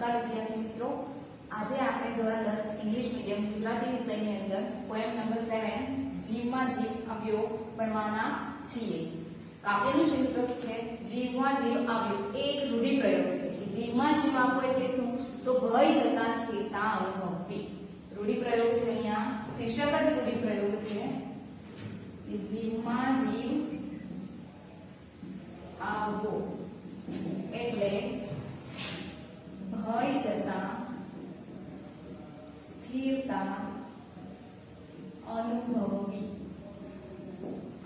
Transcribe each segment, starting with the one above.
नमस्कार विद्यार्थी मित्रों, आज આપણે ધોરણ 10 ઇંગ્લિશ મીડિયમ ગુજરાતી વિષયની અંદર પોએમ નંબર 7 જીવમાં જીવ આવ્યો ભણવાના છીએ। કાવ્યનું શીર્ષક છે જીવમાં જીવ આવ્યો। એક રૂઢિપ્રયોગ છે કે જીવમાં જીવ આવવો એટલે શું? તો ભય જતા સ્થિરતા અનુભવવી। રૂઢિપ્રયોગ છે, અહીંયા શીર્ષક જ રૂઢિપ્રયોગ છે કે જીવમાં જીવ આવવો એટલે ભય જતા સ્થિરતા અનુભવવી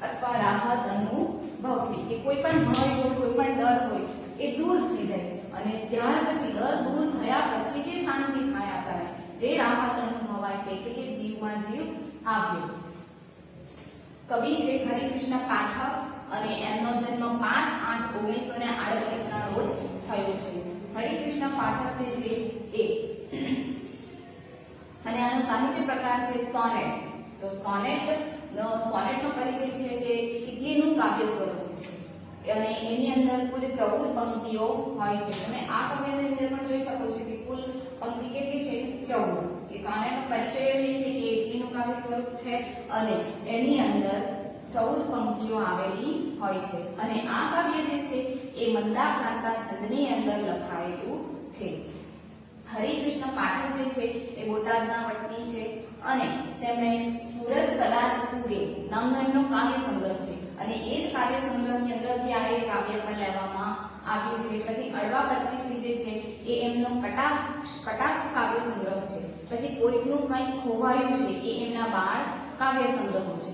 અથવા રાહત અનુભવવી કે કોઈ પણ ભય હોય, કોઈ પણ ડર હોય એ દૂર થઈ જાય અને ત્યાર પછી ડર દૂર થયા પછી જે શાંતિ થાય આપણને, જે રાહત અનુભવાય તે એટલે કે જીવમાં જીવ આવ્યો। કવિ છે હરિકૃષ્ણ પાઠક અને એમનો જન્મ 5/8/1938 ના રોજ થયો છે। હરિકૃષ્ણ પાઠક જે છે એ અને આનો સાહિત્ય પ્રકાર છે સોનેટ। તો સોનેટ નો પરિચય છે જે ગીતનું કાવ્ય સ્વરૂપ છે અને એની અંદર કુલ 14 પંક્તિઓ હોય છે। તમે આ કાવ્યની અંદર પણ જોઈ શકો છો કે કુલ પંક્તિ કેટલી છે? 14। એ સોનેટનો પરિચય એ છે કે ગીતનું કાવ્ય સ્વરૂપ છે અને એની અંદર 14 પંક્તિઓ આવેલી હોય છે અને આ કાવ્ય જે છે એ મંદાક્રાંતા છંદની અંદર લખાયેલું છે। હરિકૃષ્ણ પાઠક જે છે એ બોટાદના વતની છે અને તેમણે સૂરજ કદાચ ઉગે નામનો એમનો કાવ્ય સંગ્રહ છે અને એ જ કાવ્ય સંગ્રહની અંદરથી આ એક કાવ્ય પણ લેવામાં આવ્યું છે। પછી અડવા 25 જે છે એ એમનો કટાક્ષ કાવ્ય સંગ્રહ છે। પછી કોઈકનું કંઈક ખોવાયું છે એ એમના બાળ કાવ્ય સંગ્રહો છે।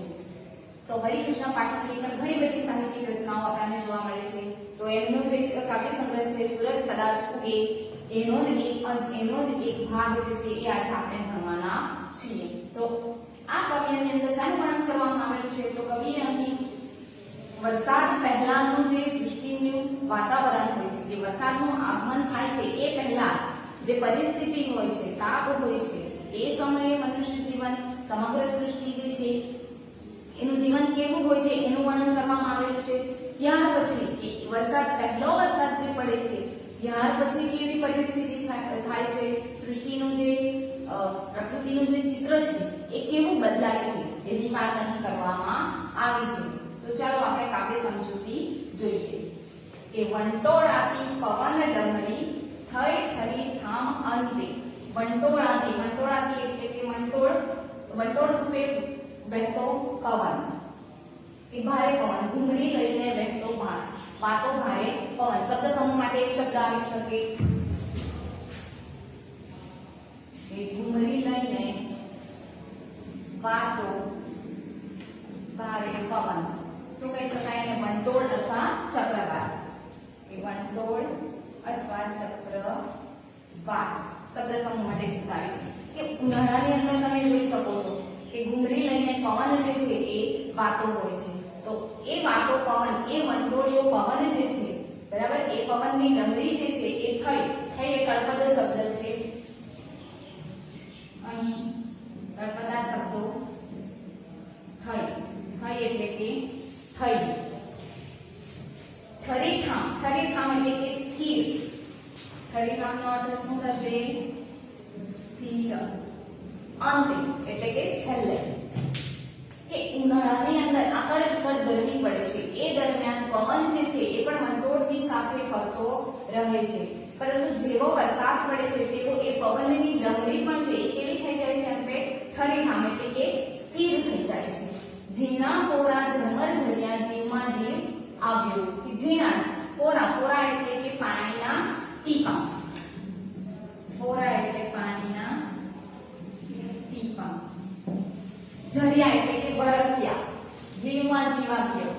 તો હરિકૃષ્ણ પાઠકની પણ ઘણી બધી સાહિત્યિક રચનાઓ આપણને જોવા મળે છે। તો એમનો જે કાવ્ય સંગ્રહ છે સૂરજ કદાચ ઉગે એનો જ એક ભાગ જે છે એ આજે આપણે ભણવાના છીએ। તો આ કાવ્યની અંદર શાનું વર્ણન કરવામાં આવેલું છે? તો કવિએ અહીં વરસાદ પહેલાનું જે સૃષ્ટિનું વાતાવરણ હોય છે, જે વરસાદનું આગમન થાય છે એ પહેલા જે પરિસ્થિતિ હોય છે, તાપ હોય છે, એ સમયે મનુષ્ય જીવન, સમગ્ર સૃષ્ટિ જે છે એનું જીવન કેવું હોય છે એનું વર્ણન કરવામાં આવેલું છે। ત્યાર પછી પહેલો વરસાદ જે પડે છે ત્યાર પછી કેવી પરિસ્થિતિ થાય છે, સૃષ્ટિનું જે પ્રકૃતિનું જે ચિત્ર છે એ કેવું બદલાય છે એની વાત અહીં કરવામાં આવી છે। તો ચાલો આપણે કાવ્ય સમજૂતી જોઈએ કે વંટોળાતી પવન ડમરી થઈ ઠરી થામ અંતે। વંટોળાતી એટલે કે વંટોળ રૂપે વહેતો પવન કે ભારે પવન, ઘૂંઘરી લઈને વહેતો વાતો ભારે પવન। શબ્દ સમૂહ માટે એક શબ્દ આવી શકે કે ઘૂંઘરી લઈને વાતો ભારે પવન। શું કહી શકાય એને? વંટોળ અથવા ચક્રવાત। કે વંટોળ અથવા ચક્રવાત શબ્દ સમૂહ માટે એક શબ્દ આવી શકે કે ઉનાળાની અંદર તમે જોઈ શકો છો કે ઘૂંઘરી લઈને પવન જે છે એ વાતો હોય છે। તો એ વાતો પવન, એ વંટોળિયો પવન જે છે, બરાબર, એ પવનની ડમરી જે છે એ થઈ એક તળપદો શબ્દ છે અહીં તળપદા શબ્દો થઈ એટલે કે થઈ। ઠરીઠામ એટલે કે સ્થિર। ઠરીઠામનો અર્થ શું થશે? સ્થિર। અંતે એટલે કે છેલ્લે કે ઉનાળાની અંદર આકળ ગરમી પડે છે એ દરમિયાન પવન જે છે એ પણ વંટોળની સાથે ફરતો રહે છે, પરંતુ જેવો વરસાદ પડે છે તેવો એ પવનની ડમરી પણ છે એ કેવી થઈ જાય છે? અંતે ઠરીઠામ એટલે કે સ્થિર થઈ જાય છે। ઝીણા પોરા ઝરમર ઝર્યા જીવમાં જીવ આવ્યો। ઝીણા પોરા એટલે કે પાણીના ટીપા। પોરા એટલે પાણીના ટીપા। ઝર્યા એટલે કે વરસ્યા। જીવમાં જીવ આવ્યો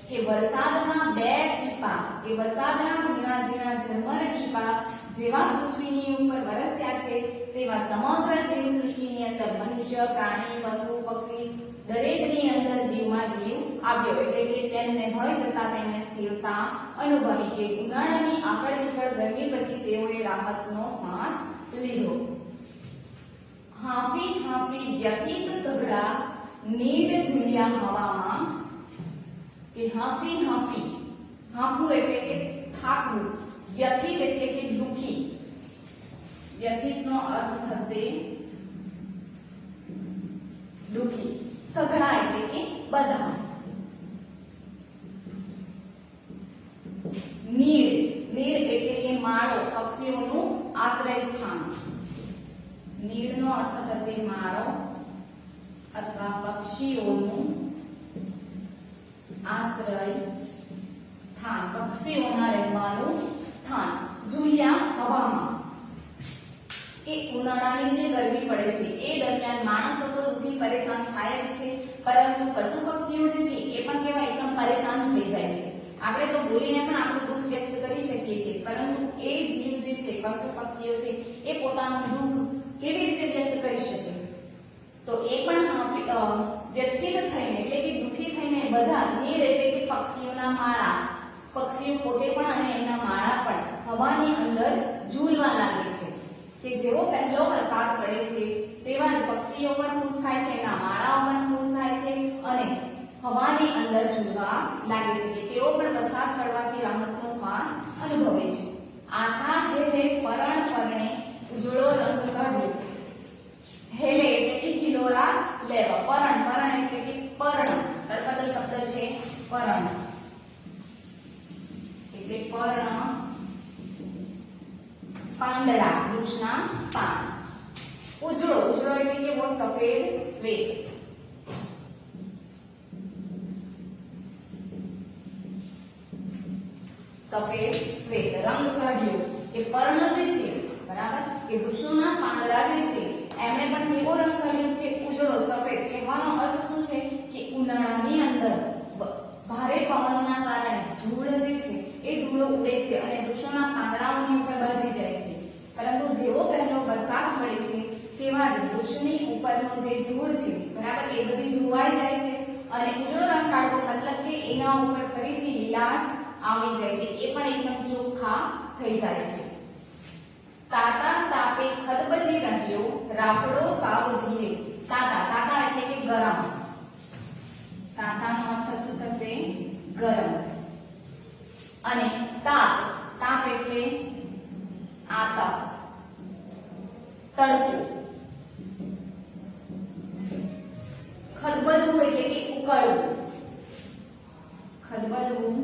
કે વરસાદના બે ટીપા, કે વરસાદના ઝીણા ઝરમર ટીપા જેવા પૃથ્વીની ઉપર વરસ્યા છે તેવા સમગ્ર જીવ સૃષ્ટિની અંદર મનુષ્ય, પ્રાણી, પશુ, પક્ષી દરેકની અંદર જીવમાં જીવ આવ્યો એટલે કે તેમને ભય જતા તેમને સ્થિરતા અનુભવી કે ઉનાળાની આકળ ગરમી પછી તેઓએ રાહતનો શ્વાસ લીધો। હાંફી વ્યથિત સઘળા નીડ ઝૂલ્યા હવામાં કે હાંફવું એટલે કે થાકવું, વ્યથિત એટલે કે દુખી, માળો અથવા પક્ષીઓનું આશ્રય સ્થાન, પક્ષીઓના રહેવાનું સ્થાન. ઝૂલ્યા હવામાં. કે ઉનાળાની જે ગરમી પડે છે એ દરમિયાન માણસો તો દુઃખી પરેશાન થાય જ છે, પરંતુ પશુ પક્ષીઓ જે છે એ પણ કેવા એકદમ પરેશાન થઈ જાય છે. આપણે તો બોલીને પણ આપણું દુઃખ વ્યક્ત કરી શકીએ છીએ, પરંતુ એ જીવ જે છે પશુ પક્ષીઓ છે એ પોતાનું દુઃખ કેવી રીતે વ્યક્ત કરી શકે? તો એ પણ વ્યથિત થઈને એટલે કે દુઃખી થઈને બધા નીર એટલે કે પક્ષીઓના માળા, પક્ષીઓ પોતે પણ અને એમના માળા પણ હવાની અંદર ઝૂલવા લાગે છે. કે જેવો પહેલો વરસાદ પડે છે તેવા જ પક્ષીઓ પણ ખુશ થાય છે, એના માળાઓ પણ ખુશ થાય છે અને હવાની અંદર ઝૂલવા લાગે છે કે તેઓ પણ વરસાદ પડવાથી રાહતનો શ્વાસ અનુભવે છે. આછા હેલે પરણ પરણે ઉજળો રંગ કાઢ્યો. હેલે એટલે કે હિલોળા લેવા, પરણ, પરણ એટલે કે પર્ણ, તળપદો શબ્દ છે પર્ણ એટલે પર્ણ, પાંદડા, વૃક્ષના પાન. ઉજળો, ઉજળો એટલે કે વો સફેદ, શ્વેત. સફેદ શ્વેત રંગ કાઢ્યો કે પર્ણ જે છે બરાબર કે વૃક્ષોના પાંદડા જે છે એમણે પણ કેવો રંગ કાઢ્યો છે? ઉજળો, સફેદ. કહેવાનો અર્થ શું છે કે ઉનાળાની અંદર ભારે પવનના કારણે ધૂળ જે છે એ ધૂળો ઉડે છે અને વૃક્ષોના પાંદડાઓની ઉપર બાજી જાય છે, પરંતુ જેવો પહેલો વરસાદ પડે છે તેવા જ વૃક્ષની ઉપરનો જે ધૂળ છે બરાબર એ બધી ધોવાઈ જાય છે અને ઉજળો રંગ કાઢવો મતલબ કે એના ઉપર ફરીથી લીલાશ આવી જાય છે, એ પણ એકદમ ચોખ્ખા થઈ જાય છે. તાતા તાપે ખદબદી રહ્યો રાફડો સાવ ધીરે. તાતા, તાતા એટલે કે ગરમ. તાતાનો અર્થ શું થશે? ગરમ. અને તાપ, તાપ એટલે આતપ, તડકો. ખદબદવું એટલે કે ઉકળવું. ખદબદવું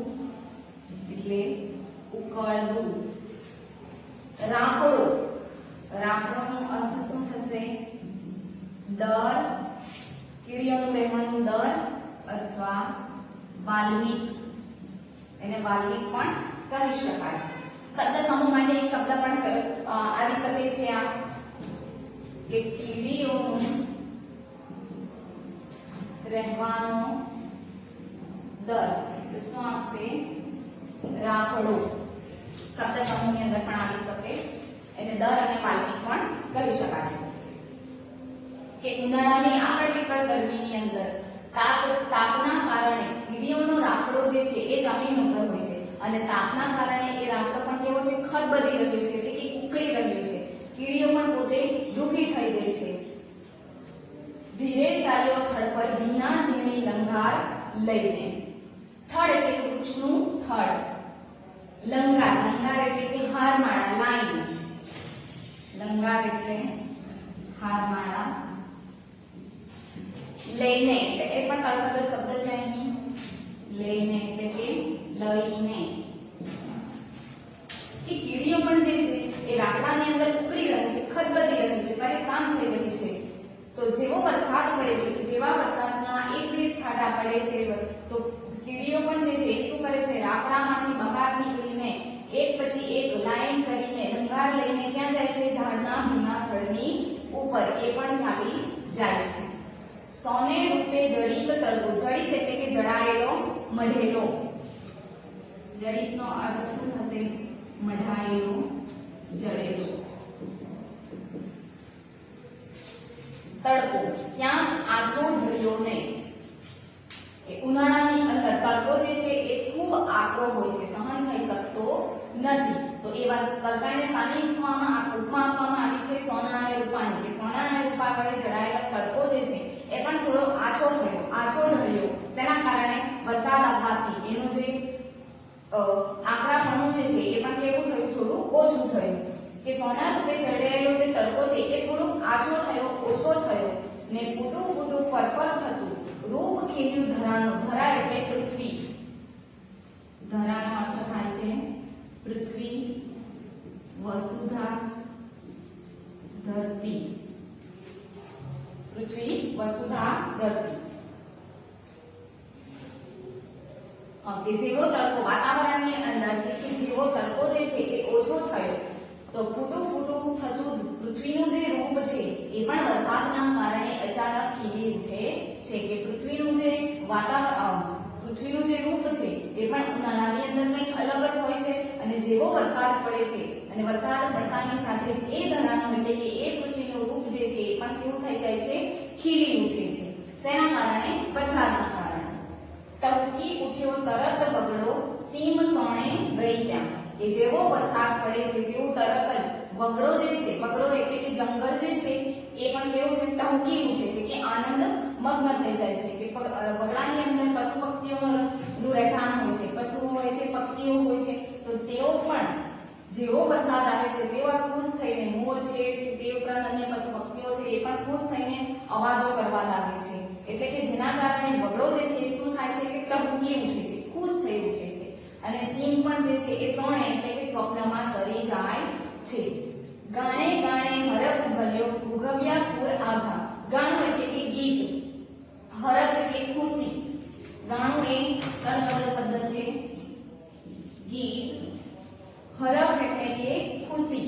એટલે ઉકળવું. રાફડો, રાફડોનો અર્થ શું થશે? દર, કીડીઓનું રહેવાનું દર અથવા વાલ્મિક, એને વાલ્મિક પણ કહી શકાય. શબ્દ સમૂહ માટે એક શબ્દ પણ આવી શકે છે આ કે કીડીઓનું રહેવાનો દર. તો શું આવશે? રાફડો. શબ્દ સમૂહની અંદર પણ આવી શકે, એને દર અને વાલ્મિક પણ કહી શકાય. કે ઉનાળાની આગળ વિકળ ગરમીની અંદર તાપના કારણે કીડીઓનો રાફડો જે છે એ જમીન ઉપર હોય છે અને તાપના કારણે એ રાફડો પણ કેવો છે? ખદબદી રહ્યો છે એટલે કે ઉકળી રહ્યો છે. કીડીઓ પણ પોતે દુઃખી થઈ ગઈ છે. ધીરે ચાલ્યો થડ પર ભીના ઝીણી લંગાર લઈને. થડ એટલે વૃક્ષનું થડ. લંગાર, લંગાર એટલે કે હારમાળા, લાઈન. લંગાર એટલે હારમાળા. લઈને એટલે એ પણ તળપદો શબ્દ છે અહીં. લઈને એટલે કે લઈને. કે કીડીઓ પણ જે છે એ રાફડાની અંદર ઉકળી રહી છે, ખદબદી રહી છે, પરેશાન થઈ રહી છે. તો જેવો વરસાદ પડે છે કે જેવા વરસાદના એક બે છાંટા પડે છે તો કીડીઓ પણ જે છે એ શું કરે છે? રાફડામાંથી બહાર નીકળીને એક પછી એક લાઈન કરીને લંગાર લઈને ક્યાં જાય છે? ઝાડના ભીના થડની ઉપર એ પણ ચાલી જાય છે. સોને રૂપે જડિત તડકો. જડિત એટલે કે જડાયેલો, મઢેલો. જડિતનો અર્થ શું થશે? મઢાયેલો, જડેલો. તડકો ક્યાં આછો ઢળ્યો નહીં. એ ઉનાળાની અંદર તડકો જે છે એ ખૂબ આકરો હોય છે, સહન થઈ શકતો નથી. તો એવા તડકાને સાની ઉપમા આપવામાં આવી છે? સોના અને રૂપાની. કે સોના અને રૂપા વડે જડાયેલો તડકો જે છે એ પણ થોડો આછો થયો, આછો ઢળ્યો. શેના કારણે? વરસાદ આવવાથી એનું જે આકરાપણું જે છે એ પણ કેવું થયું? થોડું ઓછું થયું. કે સોના રૂપે જડાયેલો જે તડકો છે એ થોડો આછો થયો, ઓછો થયો ને ફૂટું ફૂટું ફરફર થતું રૂપ ખીલ્યું ધરાનું. ધરા એટલે પૃથ્વી. ધરાનો અર્થ થાય છે પૃથ્વી, વસુધા, ધરતી. વસુધા ધરતી. કે જેવો તડકો વાતાવરણની અંદરથી કે જેવો તડકો જે છે એ ઓછો થયો તો ફૂટું ફૂટું થતું પૃથ્વીનું જે રૂપ છે એ પણ વરસાદના કારણે અચાનક ખીલી ઉઠે છે. કે પૃથ્વીનું જે પૃથ્વીનું જે રૂપ છે એ પણ ઉનાળાની અંદર કંઈક અલગ જ હોય છે અને જેવો વરસાદ પડે છે અને વરસાદ પડતાની સાથે જ એ ધરાનું એટલે કે એ પૃથ્વીનું રૂપ જે છે એ પણ કેવું થઈ જાય છે, ખીલી ઉઠે છે. શેના કારણે? વરસાદના કારણે. ટપકી ઉઠ્યો તરત બગડો સીમ સોણે ગઈ ત્યાં. કે જેવો વરસાદ પડે છે તેવું તરત જ બગડો જે છે, બગડો એટલે કે જંગલ જે છે એ પણ કેવું છે, ટહુકી ઉઠે છે કે આનંદ મગ્ન થઈ જાય છે. કે બગડાની અંદર પશુ પક્ષીઓનું રહેઠાણ હોય છે, પશુઓ હોય છે, પક્ષીઓ હોય છે, તો તેઓ પણ જેવો વરસાદ આવે છે તેવા ખુશ થઈને મોર છે તે ઉપરાંત અન્ય પશુ પક્ષીઓ છે એ પણ ખુશ થઈને અવાજો કરવા લાગે છે. એટલે કે જેના કારણે બગડો જે છે શું થાય છે કે ટહુકી ઉઠે છે, ખુશ થઈ ઉઠે છે. અને સિંહ પણ જે છે એ સોણે એટલે કે સ્વપ્નમાં સરી જાય છે. ગાણે ગાણે હરખ ઉગલ્યો ઉગવ્યા પૂર આભા. ગાણું એટલે કે ગીત, હરખ એટલે ખુશી. ગાણું એ તળપદ શબ્દ છે, ગીત. હરખ એટલે કે ખુશી,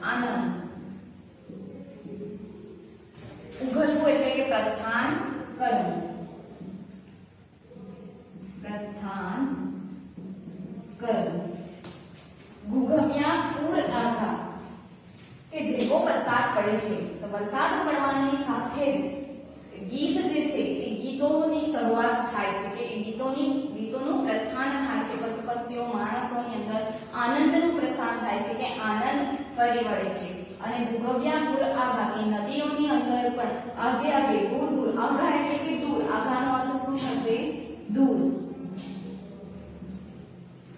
આનંદ. ઉગલવું એટલે કે પ્રસ્થાન કરવું, પ્રસ્થાન કરવું. ગુગમ્યા પૂર આભા. કે જેવો વરસાદ પડે છે તો વરસાદ પડવાની સાથે જ ગીત જે છે એ ગીતોની શરૂઆત થાય છે કે ગીતોનું પ્રસ્થાન થાય છે. પશુ પક્ષીઓ માણસોની અંદર આનંદનું પ્રસ્થાન થાય છે કે આનંદ ફરી વળે છે. અને ગુગવ્યા પૂર આભા કે નદીઓની અંદર પણ આગે આગે દૂર દૂર, આઘા એટલે કે દૂર, આઘાનો અર્થ શું થશે? દૂર.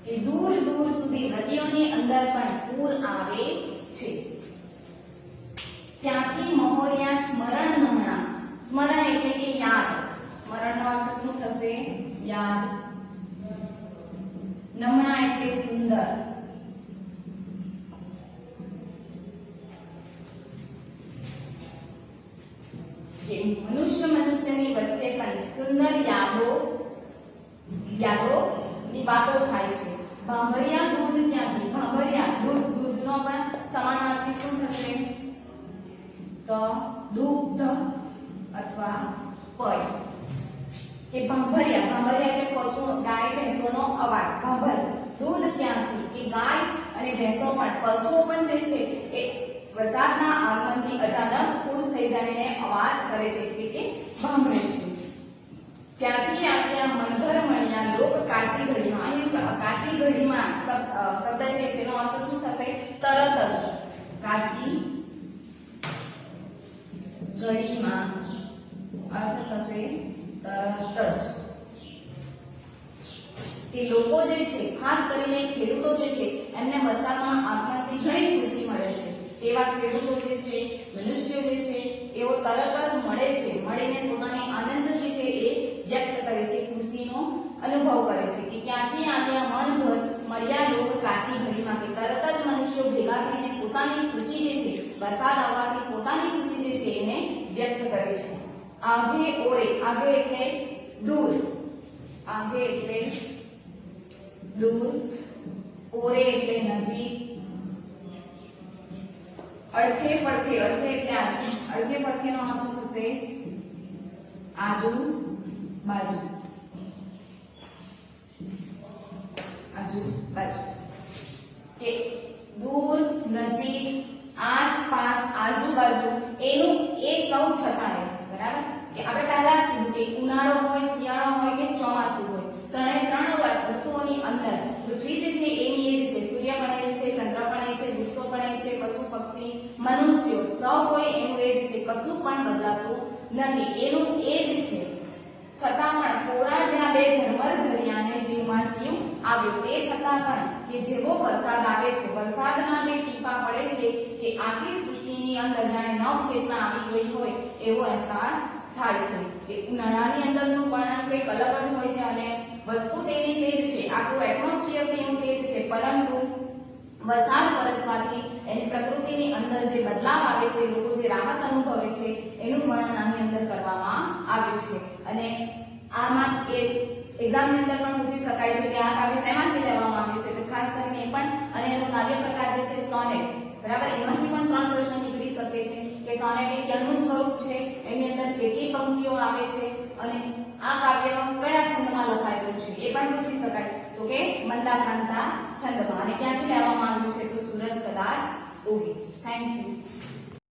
કે દૂર દૂર સુધી નદીઓની અંદર પણ પૂર આવે છે. ત્યાંથી મહોરિયા સ્મરણ નમણા. સ્મરણ એટલે કે યાદ, સ્મરણનો અર્થ શું થશે? યાદ. નમણા એટલે સુંદર. કે મનુષ્યની વચ્ચે પણ સુંદર યાદોની વાતો થાય છે. ભાંભરિયા દૂધ ક્યાંથી? ભાંભરિયા દૂધ, દૂધનો પણ સમાનાર્થી શું થશે? તો દુગ્ધ અથવા પય. કે ભાંભરિયા એટલે પશુ, ગાય ભેંસોનો અવાજ. ભાંભર દૂધ ક્યાંથી? કે ગાય અને ભેંસો પણ, પશુઓ પણ જે છે એ વરસાદના આગમનથી અચાનક ખુશ થઈ જઈને અવાજ કરે છે એટલે કે ભાંભરે છે. ત્યાંથી આવ્યા મનભર મળ્યા લોક કાચી ઘડીમાં. અહીં કાચી ઘડીમાં શબ્દ છે તેનો અર્થ શું થશે? તરત જ. કાચી ઘડીમાં અર્થ થશે તરત જ. કે લોકો જે છે, ખાસ કરીને ખેડૂતો જે છે એમને વરસાદના આગમનથી ઘણી ખુશી મળે છે. તેવા ખેડૂતો જે છે, મનુષ્યો જે છે એઓ તરત જ મળે છે, મળીને પોતાની આનંદ જે છે એ વ્યક્ત કરે છે, ખુશીનો અનુભવ કરે છે. કે ક્યાંથી આવ્યા મનભર મળ્યા લોક કાચી ઘડીમાં. કે તરત જ મનુષ્યો ભેગા થઈને પોતાની ખુશી જે છે, વરસાદ આવવાથી પોતાની ખુશી જે છે એને વ્યક્ત કરે છે. આઘે ઓરે. આઘે એટલે દૂર, આઘે એટલે દૂર, ઓરે એટલે નજીક, અડખે પડખે. અડખે એટલે આજુ, અડખે પડખેનો અર્થ થશે આજુ બાજુ, આજુ બાજુ. કે દૂર, નજીક, આસપાસ, આજુબાજુ એનું એ સૌ છતાંય. બરાબર? કે આપણે પહેલા જ કીધું કે ઉનાળો હોય, શિયાળો હોય કે ચોમાસું હોય, ત્રણ ઋતુઓની અંદર પૃથ્વી જે છે એની એ જ છે, સૂર્ય પણ એ છે, ચંદ્ર પણ એ છે, વૃક્ષો પણ એ છે, પશુ પક્ષી મનુષ્યો સૌ હોય એનું એ જ છે, કશું પણ બદલાતું નથી, એનું એ જ છે. છતાં પણ કોરા જ્યાં બે ઝરમર ઝરિયાને જીવમાં જીવ આવ્યો. તે છતાં પણ કે જેવો વરસાદ આવે છે, વરસાદના બે ટીપા પડે છે કે આખી સૃષ્ટિની અંદર જાણે નવ ચેતના આવી ગઈ હોય એવો અહેસાસ થાય છે. કે ઉનાળાની અંદરનું વર્ણન કંઈક અલગ જ હોય છે અને વસ્તુ તેની તે જ છે, આખું એટમોસ્ફિયર તેનું તે જ છે, પરંતુ વરસાદ વરસવાથી એની પ્રકૃતિની અંદર જે બદલાવ આવે છે, લોકો જે રાહત અનુભવે છે એનું વર્ણન આની અંદર કરવામાં આવ્યું છે. અને આમાં એક એક્ઝામની અંદર પણ પૂછી શકાય છે કે આ કાવ્ય શેમાંથી લેવામાં આવ્યું છે, તો ખાસ કરીને એ પણ અને એનો કાવ્ય પ્રકાર જે છે સોનેટ, બરાબર. એમાંથી પણ 3 પ્રશ્ન નીકળી શકે છે કે સોનેટ એ ક્યાંનું સ્વરૂપ છે, એની અંદર કેટલી પંક્તિઓ આવે છે અને આ કાવ્ય કયા છંદમાં લખાયેલું છે એ પણ પૂછી શકાય. તો કે મંદાક્રાંતા છંદમાં. અને ક્યાંથી લેવામાં આવ્યું છે, તો સૂરજ કદાચ ઉગે. Thank you.